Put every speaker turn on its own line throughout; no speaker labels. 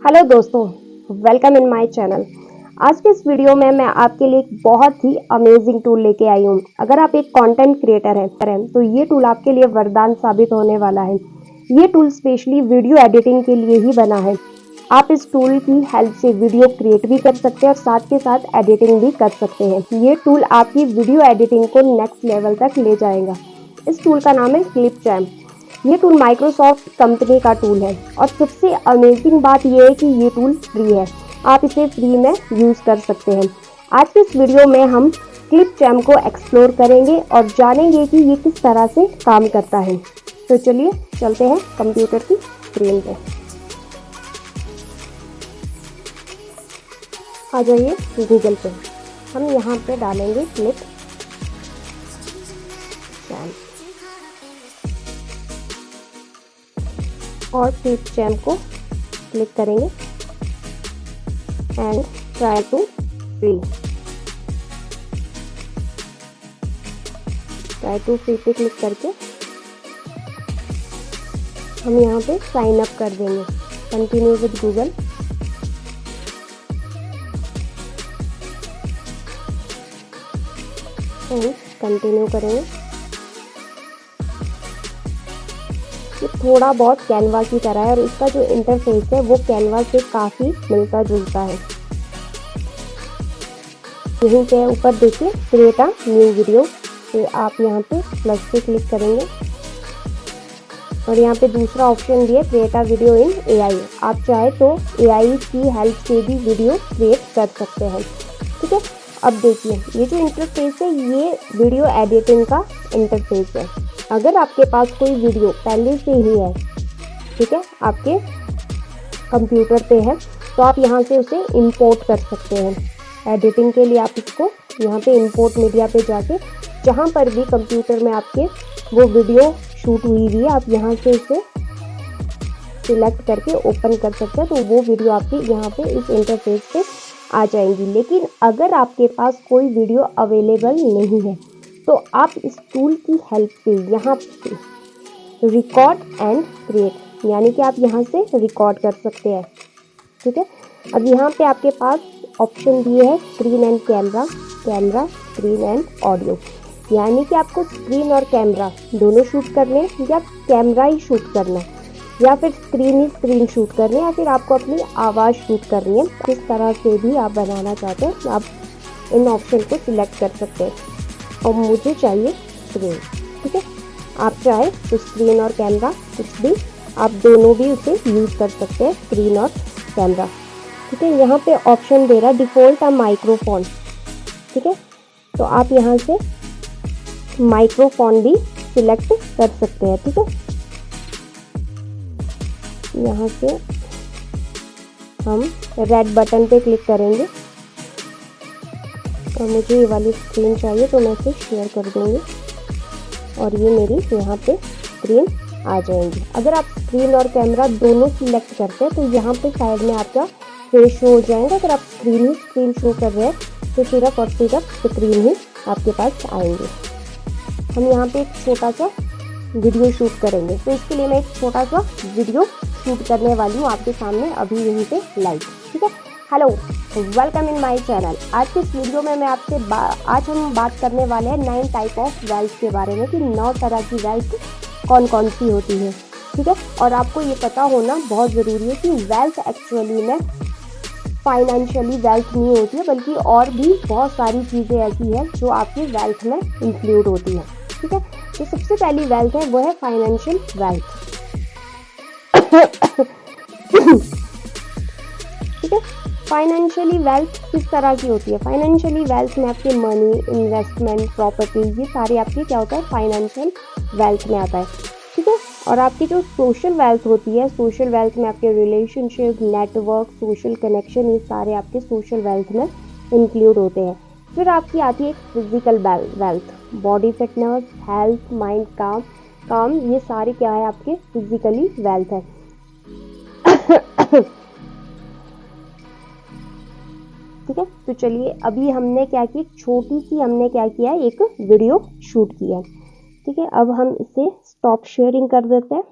Hello दोस्तों, welcome in my channel. आज के इस वीडियो में मैं आपके लिए एक बहुत ही अमेजिंग टूल लेके आई हूँ। अगर आप एक कंटेंट क्रिएटर हैं तो ये टूल आपके लिए वरदान साबित होने वाला है। ये टूल स्पेशली वीडियो एडिटिंग के लिए ही बना है। आप इस टूल की हेल्प से वीडियो क्रिएट भी कर सकते हैं और साथ के साथ एडिटिंग भी कर सकते हैं। ये टूल आपकी वीडियो एडिटिंग को नेक्स्ट लेवल तक ले जाएगा। इस टूल का नाम है क्लिपचैम्प। ये टूल माइक्रोसॉफ्ट कंपनी का टूल है और सबसे अमेजिंग बात यह है कि ये टूल फ्री है। आप इसे फ्री में यूज़ कर सकते हैं। आज के इस वीडियो में हम क्लिपचैम्प को एक्सप्लोर करेंगे और जानेंगे कि ये किस तरह से काम करता है। तो चलिए चलते हैं कंप्यूटर की स्क्रीन पे। आ जाइए गूगल पे। हम यहाँ पे डालेंगे क्लिपचैम्प और क्लिपचैम्प को क्लिक करेंगे एंड ट्राई टू फ्री पे क्लिक करके हम यहाँ पे साइन अप कर देंगे। Continue with Google. And continue करेंगे। ये थोड़ा बहुत कैनवा की तरह है और इसका जो इंटरफेस है वो कैनवा से काफ़ी मिलता जुलता है। यहीं पे ऊपर देखिए क्रिएट अ न्यू वीडियो, तो आप यहाँ पे प्लस पे क्लिक करेंगे और यहाँ पे दूसरा ऑप्शन भी है create a video in AI. आप चाहे तो एआई की हेल्प से भी वीडियो क्रिएट कर सकते हैं। ठीक है, अब देखिए ये जो इंटरफेस है ये वीडियो एडिटिंग का इंटरफेस है। अगर आपके पास कोई वीडियो पहले से ही है, ठीक है, आपके कंप्यूटर पे है, तो आप यहाँ से उसे इंपोर्ट कर सकते हैं। एडिटिंग के लिए आप इसको यहाँ पे इंपोर्ट मीडिया पे जाके जहाँ पर भी कंप्यूटर में आपके वो वीडियो शूट हुई है आप यहाँ से उसे सिलेक्ट करके ओपन कर सकते हैं। तो वो वीडियो आपकी यहाँ पे इस इंटरफेस पे आ जाएंगी। लेकिन अगर आपके पास कोई वीडियो अवेलेबल नहीं है तो आप इस टूल की हेल्प से यहाँ पे रिकॉर्ड एंड क्रिएट, यानी कि आप यहाँ से रिकॉर्ड कर सकते हैं। ठीक है, अब यहाँ पे आपके पास ऑप्शन दिए है screen and camera, screen and audio, यानी कि आपको स्क्रीन और कैमरा दोनों शूट करने हैं या कैमरा ही शूट करना है या फिर स्क्रीन ही स्क्रीन शूट करनी है या फिर आपको अपनी आवाज़ शूट करनी है। किस तरह से भी आप बनाना चाहते हैं आप इन ऑप्शन को सिलेक्ट कर सकते हैं। और मुझे चाहिए स्क्रीन। ठीक है, आप चाहे तो स्क्रीन और कैमरा कुछ भी आप दोनों भी उसे यूज़ कर सकते हैं, स्क्रीन और कैमरा। ठीक है, यहाँ पे ऑप्शन दे रहा है डिफ़ॉल्ट अ माइक्रोफोन। ठीक है, तो आप यहाँ से माइक्रोफोन भी सिलेक्ट कर सकते हैं। ठीक है, यहाँ से हम रेड बटन पे क्लिक करेंगे और मुझे ये वाली स्क्रीन चाहिए तो मैं इसे शेयर कर दूँगी और ये मेरी यहाँ पे स्क्रीन आ जाएंगी। अगर आप स्क्रीन और कैमरा दोनों सिलेक्ट करते हैं तो यहाँ पे साइड में आपका फेस शो हो जाएगा। अगर आप स्क्रीन शो कर रहे हैं तो सिर्फ और सिर्फ स्क्रीन ही आपके पास आएंगे। हम यहाँ पे एक छोटा सा वीडियो शूट करेंगे, तो इसके लिए मैं एक छोटा सा वीडियो शूट करने वाली हूँ आपके सामने अभी यहीं पे लाइव। ठीक है, hello, welcome in my channel. आज के इस वीडियो में मैं आपसे आज हम बात करने वाले हैं 9 टाइप ऑफ वेल्थ के बारे में कि 9 तरह की वेल्थ कौन कौन सी होती है। ठीक है, और आपको ये पता होना बहुत ज़रूरी है कि वेल्थ एक्चुअली में फाइनेंशियली वेल्थ नहीं होती है, बल्कि और भी बहुत सारी चीज़ें ऐसी हैं जो आपकी वेल्थ में इंक्लूड होती हैं। ठीक है, तो सबसे पहली वेल्थ है वो है फाइनेंशियल वेल्थ। ठीक है, फाइनेंशियली वेल्थ किस तरह की होती है? फाइनेंशियली वेल्थ में आपके मनी, इन्वेस्टमेंट, प्रॉपर्टी, ये सारे आपके क्या होता है फाइनेंशियल वेल्थ में आता है। ठीक है, और आपकी जो सोशल वेल्थ होती है, सोशल वेल्थ में आपके रिलेशनशिप, नेटवर्क, सोशल कनेक्शन, ये सारे आपके सोशल वेल्थ में इंक्लूड होते हैं। फिर आपकी आती है एक physical wealth, body fitness, health, mind काम, ये सारे क्या है आपके फिजिकली वेल्थ है। ठीक है, तो चलिए अभी हमने क्या किया, छोटी सी हमने क्या किया, एक वीडियो शूट किया। ठीक है, अब हम इसे स्टॉप शेयरिंग कर देते हैं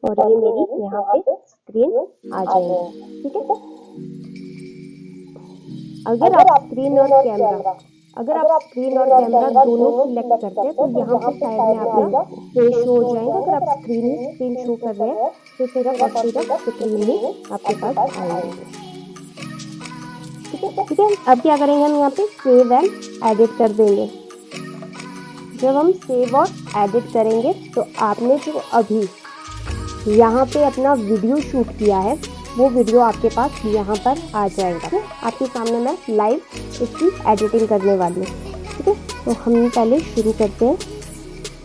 और ये मेरी यहाँ पे स्क्रीन आ जाएगी। ठीक है। अगर आप स्क्रीन और कैमरा दोनों सिलेक्ट करते हैं तो यहाँ पे साइड में आपका फेस शो हो जाएगा। अगर आप स्क्रीन शो कर रहे हैं तो सिर्फ और सिर्फ स्क्रीन ही आपके पास आएंगे। ठीक है। अब क्या करेंगे, हम यहाँ पे सेव एंड एडिट कर देंगे। जब हम सेव और एडिट करेंगे तो आपने जो अभी यहाँ पे अपना वीडियो शूट किया है वो वीडियो आपके पास यहाँ पर आ जाएगा। आपके सामने मैं लाइव इसकी एडिटिंग करने वाली हूँ। ठीक है, तो हम पहले शुरू करते हैं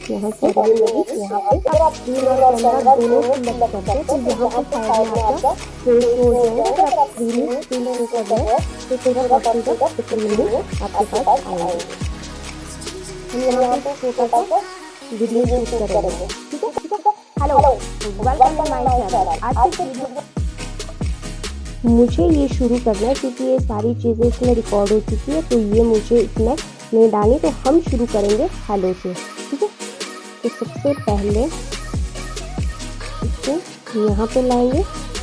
यहाँ से। यहाँ पे अगर आप स्क्रीन और कैमरा दोनों सिलेक्ट करते हैं तो यहाँ पे साइड में आपका फेस शो हो जाएगा। अगर आप स्क्रीन शो कर रहे हैं तो सिर्फ और सिर्फ स्क्रीन ही आपके पास आएगा। हम यहाँ पे छोटा सा वीडियो शूट करेंगे। ठीक है। Hello, welcome to my channel. आज के वीडियो मुझे ये शुरू करना है क्योंकि ये सारी चीज़ें इसमें रिकॉर्ड हो चुकी है तो ये मुझे इसमें नहीं डालनी। तो हम शुरू करेंगे हेलो से। ठीक है, तो सबसे पहले इसको यहाँ पे लाएंगे,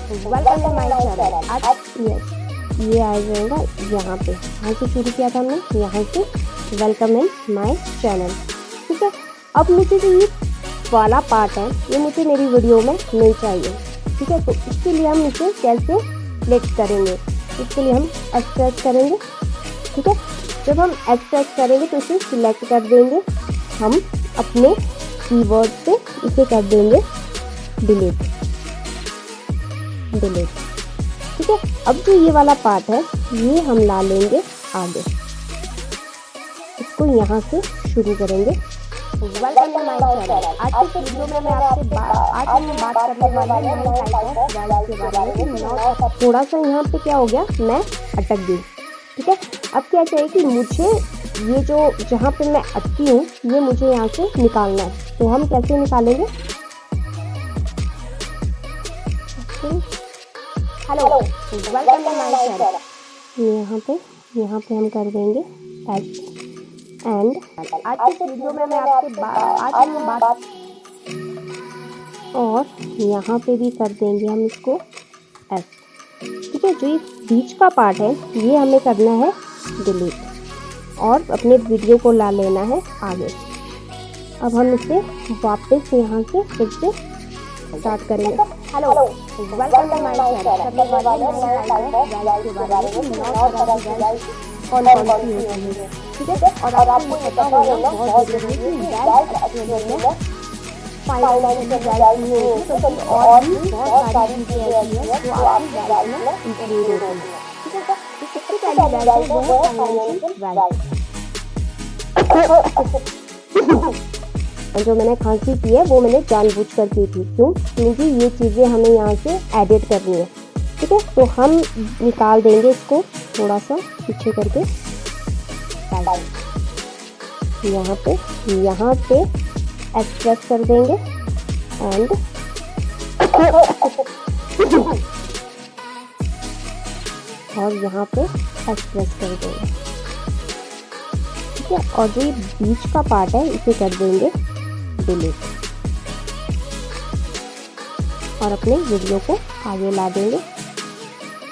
वेलकम टू माय चैनल। आज ये आ जाएगा यहाँ पे। यहाँ से शुरू किया था हमने, यहाँ से वेलकम इन माय चैनल। ठीक है, अब मुझे जो ये वाला पार्ट है ये मुझे मेरी वीडियो में नहीं चाहिए। ठीक है, तो इसके लिए हम इसे कैसे सिलेक्ट करेंगे, इसके लिए हम एक्सट्रैक्ट करेंगे। ठीक है, जब हम एक्सट्रैक्ट करेंगे तो इसे सिलेक्ट कर देंगे। हम अपने कीवर्ड से इसे कर देंगे डिलीट। ठीक है, अब जो ये वाला पार्ट है ये हम ला लेंगे आगे। इसको यहाँ से शुरू करेंगे, वेलकम टू माय चैनल। आज के वीडियो में मैं आपसे बात करने वाला हूँ। थोड़ा सा यहाँ पे क्या हो गया, मैं अटक गई। ठीक है, अब क्या चाहिए कि मुझे ये जो जहाँ पे मैं अटकी हूँ ये मुझे यहाँ से निकालना है। तो हम कैसे निकालेंगे, hello, welcome to my channel. यहाँ पे हम कर देंगे एड एंड। आज के वीडियो में मैं आपसे बात और यहाँ पे भी कर देंगे हम इसको एस। ठीक है, जो ये बीच का पार्ट है ये हमें करना है डिलीट और अपने वीडियो को ला लेना है आगे। अब हम इसे वापस यहाँ से फिर से स्टार्ट करेंगे। Hello, welcome to my channel. करने वाले ठीक है, और आपको पता होगा बहुत जरूरी है कि और भी बहुत सारी चीजें ऐसी हैं जो आपकी वैल्यू में इंक्लूड होती हैं। ठीक है, तो सबसे पहली वैल्यू वो है फाइनेंशियल वैल्यू। जो मैंने खांसी की है वो मैंने जानबूझकर की थी। क्यों? क्योंकि ये चीज़ें हमें यहाँ से एडिट करनी है। ठीक है, तो हम निकाल देंगे इसको थोड़ा सा पीछे करके। यहाँ पे एक्सप्रेस कर देंगे एंड और यहाँ पे एक्सप्रेस कर देंगे। ठीक है, और जो ये बीच का पार्ट है इसे कर देंगे डिलीट और अपने वीडियो को आगे ला देंगे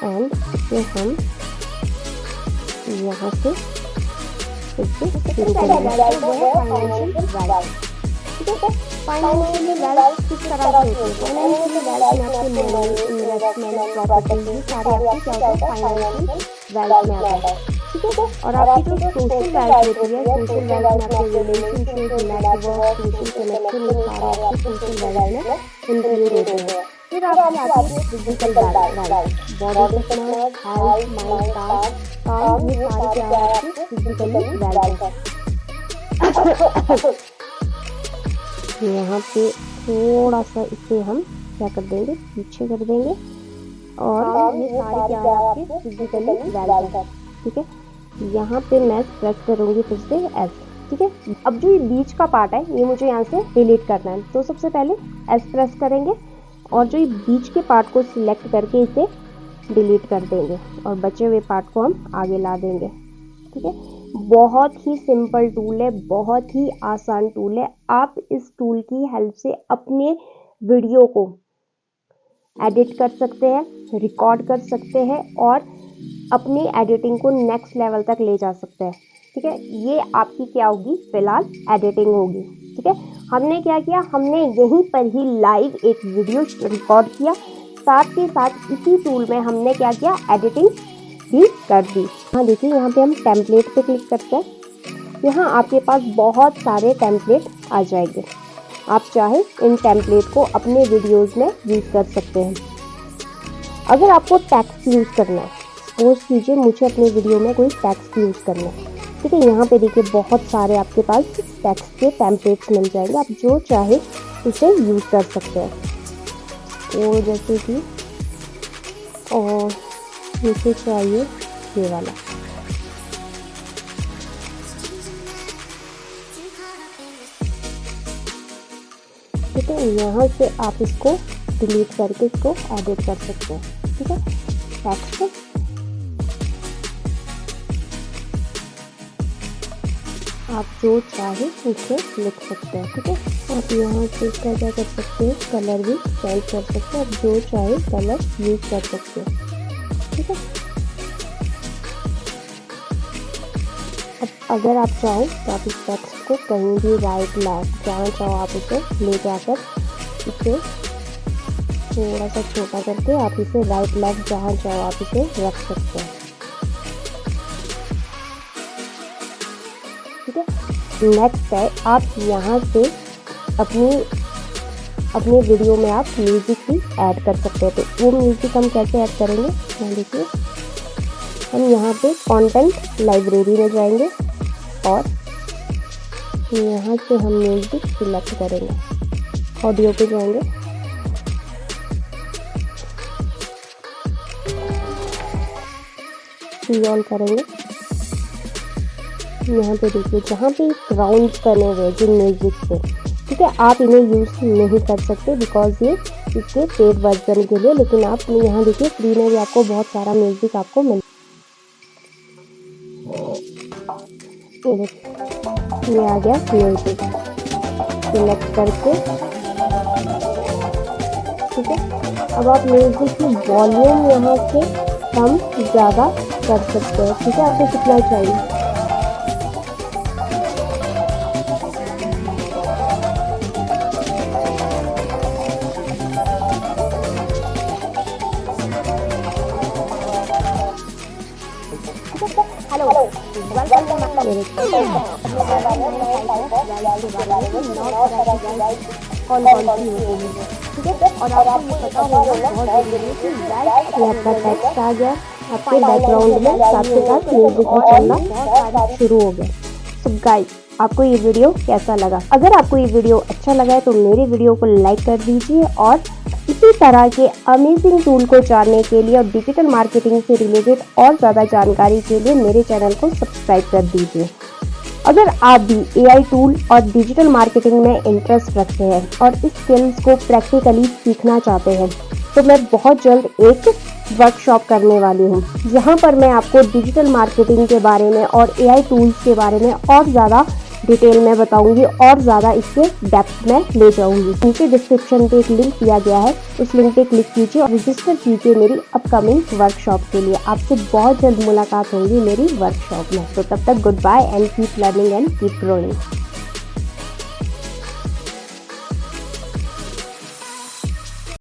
एंड इसे हम यहाँ से शुरू करेंगे। वो है फाइनेंशियल वैल्यू। ठीक है, फाइनेंशियल वैल्यू किस तरह से होती है? फाइनेंशियल वैल्यू में आपके मनी, इन्वेस्टमेंट, प्रॉपर्टी ये सारे आपके क्या होते हैं फाइनेंशियल वैल्यू में आता है। ठीक है, और आपकी जो सोशल वैल्यू होती है, सोशल वैल्यू में आपके रिलेशनशिप, नेटवर्क, सोशल कनेक्शन ये सारे आपके सोशल वैल्यू में इंक्लूड होते हैं। फिर आपकी आती है physical value, body fitness, health, mind, काम ये सारी क्या है आपकी फिजिकली वैल्यू। यहाँ पे थोड़ा सा इसे हम क्या कर देंगे, पीछे कर देंगे और ये सारी क्या है आपकी फिजिकली वैल्यू। ठीक है, यहाँ पे मैं प्रेस करूँगी फिर से एस। ठीक है, अब जो ये बीच का पार्ट है ये मुझे यहाँ से डिलीट करना है। तो सबसे पहले एस प्रेस करेंगे और जो ये बीच के पार्ट को सिलेक्ट करके इसे डिलीट कर देंगे और बचे हुए पार्ट को हम आगे ला देंगे। ठीक है, बहुत ही सिंपल टूल है, बहुत ही आसान टूल है। आप इस टूल की हेल्प से अपने वीडियो को एडिट कर सकते हैं, रिकॉर्ड कर सकते हैं और अपनी एडिटिंग को नेक्स्ट लेवल तक ले जा सकते हैं। ठीक है, ये आपकी क्या होगी, फिलहाल एडिटिंग होगी। ठीक है, हमने क्या किया, हमने यहीं पर ही लाइव एक वीडियो रिकॉर्ड किया, साथ के साथ इसी टूल में हमने क्या किया, एडिटिंग भी कर दी। हाँ देखिए, यहाँ पे हम टेम्पलेट पे क्लिक करते हैं। यहाँ आपके पास बहुत सारे टेम्पलेट आ जाएंगे। आप चाहे इन टेम्पलेट को अपने वीडियोज़ में यूज़ कर सकते हैं। अगर आपको टेक्स्ट यूज़ करना है, सपोज कीजिए मुझे अपने वीडियो में कोई टेक्स्ट यूज़ करना है, ठीक है, यहाँ पे देखिए बहुत सारे आपके पास टेक्स्ट के टेम्पलेट्स मिल जाएंगे। आप जो चाहे उसे यूज़ कर सकते हैं। तो जैसे कि और मुझे चाहिए ये वाला, ठीक है, यहाँ से आप इसको डिलीट करके इसको एडिट कर सकते हैं। ठीक है, टेक्स्ट आप जो चाहे उसे लिख सकते हैं। ठीक है, आप यहाँ से इसका क्या कर सकते हैं, कलर भी चेंज कर सकते हैं। आप जो चाहे कलर यूज कर सकते हैं। ठीक है, अब अगर आप चाहो तो आप इस टेक्स्ट को कहीं भी राइट लेफ्ट जहाँ चाहो आप इसे ले जाकर इसे थोड़ा सा छोटा करके आप इसे राइट लेफ्ट जहाँ चाहो आप इसे रख सकते हैं। ठीक है, नेक्स्ट है आप यहाँ से अपनी वीडियो में आप म्यूज़िक भी ऐड कर सकते हैं। तो वो म्यूज़िक हम कैसे ऐड करेंगे, यहाँ देखिए, हम यहाँ पे कंटेंट लाइब्रेरी में जाएंगे और यहाँ से हम म्यूज़िक सिलेक्ट करेंगे, ऑडियो पे जाएंगे, सी ऑन करेंगे। यहाँ पे देखिए जहाँ पे साउंड्स बने हुए जिन म्यूजिक से, ठीक है, आप इन्हें यूज़ नहीं कर सकते बिकॉज ये इसके पेड वर्जन के लिए। लेकिन आप यहाँ देखिए फ्री में भी आपको बहुत सारा म्यूजिक आपको मिल, ये आ गया म्यूजिक, सिलेक्ट करके। ठीक है, अब आप म्यूजिक की वॉल्यूम यहाँ से कम ज़्यादा कर सकते हैं। ठीक है, आपको कितना चाहिए, आपका टेक्स्ट आ गया, आपके बैकग्राउंड में साथ के साथ म्यूजिक भी चलना शुरू हो गया। तो गाइस, आपको ये वीडियो कैसा लगा? अगर आपको ये वीडियो अच्छा लगा है तो मेरे वीडियो को लाइक कर दीजिए और इसी तरह के अमेजिंग टूल को जानने के लिए और डिजिटल मार्केटिंग से रिलेटेड और ज़्यादा जानकारी के लिए मेरे चैनल को सब्सक्राइब कर दीजिए। अगर आप भी एआई टूल और डिजिटल मार्केटिंग में इंटरेस्ट रखते हैं और इस स्किल्स को प्रैक्टिकली सीखना चाहते हैं तो मैं बहुत जल्द एक वर्कशॉप करने वाली हूँ, जहाँ पर मैं आपको डिजिटल मार्केटिंग के बारे में और एआई टूल्स के बारे में और ज़्यादा डिटेल में बताऊंगी और ज़्यादा इसके डेप्थ में ले जाऊंगी। नीचे डिस्क्रिप्शन पे एक लिंक दिया गया है, उस लिंक पे क्लिक कीजिए और रजिस्टर कीजिए मेरी अपकमिंग वर्कशॉप के लिए। आपसे बहुत जल्द मुलाकात होगी मेरी वर्कशॉप में। तो तब तक good bye and keep learning and keep growing.